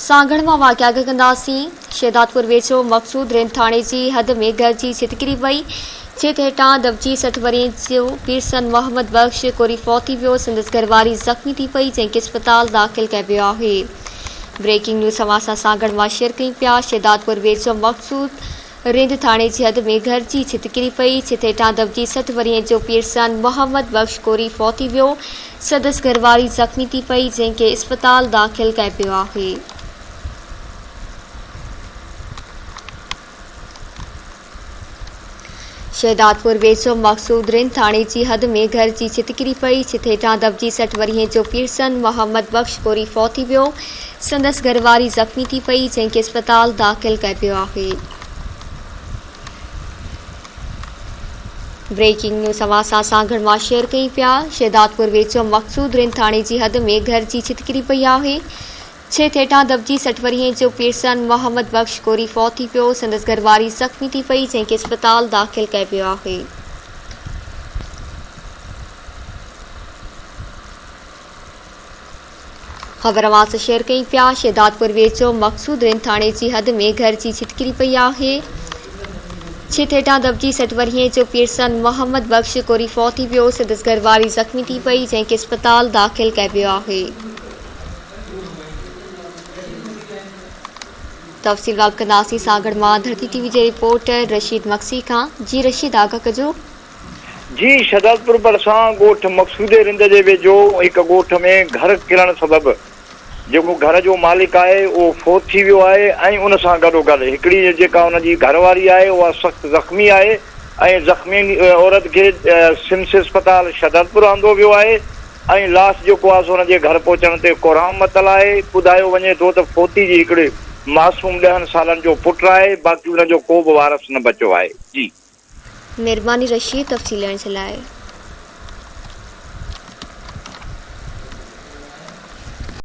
सागड़ में वाक़िया कंदासीं। शहदादपुर वेझो मक़सूद रिन थाणे जी हद में घर जी छित किरी पई। छित हेठां दबजी 60 वरियें जो पीरसन मोहम्मद बख्श कोरी फौत थी वियो। संदसि घरवारी ज़ख़्मी थी पई, जंहिंखे अस्पताल दाख़िल कयो वियो आहे। ब्रेकिंग न्यूज़ समाचार सागड़ मां शेयर कयूं पिया। शहदादपुर वेझो मक़सूद रिंद थाणे जी हद में घर जी छित किरी पई। छित हेठां दबजी 60 वरियें जो पीरसन मोहम्मद बख्श कोरी फौत थी वियो। संदसि घरवारी ज़ख़्मी थी पई, जंहिंखे अस्पताल दाख़िल कयो पियो आहे। शहदादपुर वेझो मक़सूद रिन थाणे जी हद में घर जी छित किरी पई। छित हेठां दबजी 60 वरियें जो पीरसन मोहम्मद बख्श कोरी फौत थी वियो। संदसि घरवारी ज़ख़्मी थी पई, जंहिंखे अस्पताल दाख़िल कयो पियो आहे। ब्रेकिंग न्यूज़ समाचार सागड़ मां शेयर कयूं पिया। शहदादपुर वेझो मक़सूद रिन थाणे जी हद में घर जी छित किरी पई आहे। छित हेठां दबजी 60 वरियें जो पीरसन मोहम्मद बख्श कोरी फौत थी पियो। संदसि घरवारी ज़ख़्मी थी पई, जंहिंखे अस्पताल दाख़िल कयो पियो आहे। ख़बर अवां सां शेयर कयूं पिया। शहदादपुर वेझो मक़सूद रिन थाणे जी हद में घर जी छित किरी पई आहे। छित हेठां दबजी 60 वरियें जो पीरसन मोहम्मद बख्श कोरी फौत थी वियो। संदसि घरवारी ज़ख़्मी थी पई, जंहिंखे अस्पताल दाख़िल कयो पियो आहे। तफ़सील ॻाल्हि कंदासीं सागड़ मां धरती टीवी जे रिपोर्टर रशीद मक्सी खां। जी रशीद, आगाह कजो। जी, शहदादपुर भरिसां ॻोठ मक़सूद रिंद जे वेझो हिकु ॻोठ में घर किरण सबबि जेको घर जो मालिक आहे उहो फौत थी वियो आहे ऐं उन सां गॾोगॾु हिकिड़ी जेका हुनजी घरवारी आहे उहा सख़्तु ज़ख़्मी आहे ऐं ज़ख़्मी औरत खे सिम्स अस्पताल शहदादपुर आंदो वियो आहे ऐं लाश जेको आहे सो हुनजे घर पहुचण ते कोराम मतल आहे। ॿुधायो वञे थो त फौती जी हिकिड़े मासूम 10 सालनि जो पुटु आहे, बाक़ी हुनजो को बि वारस न बचियो आहे। जी, महिरबानी रशीद तफ़सील ॾियण जे लाइ।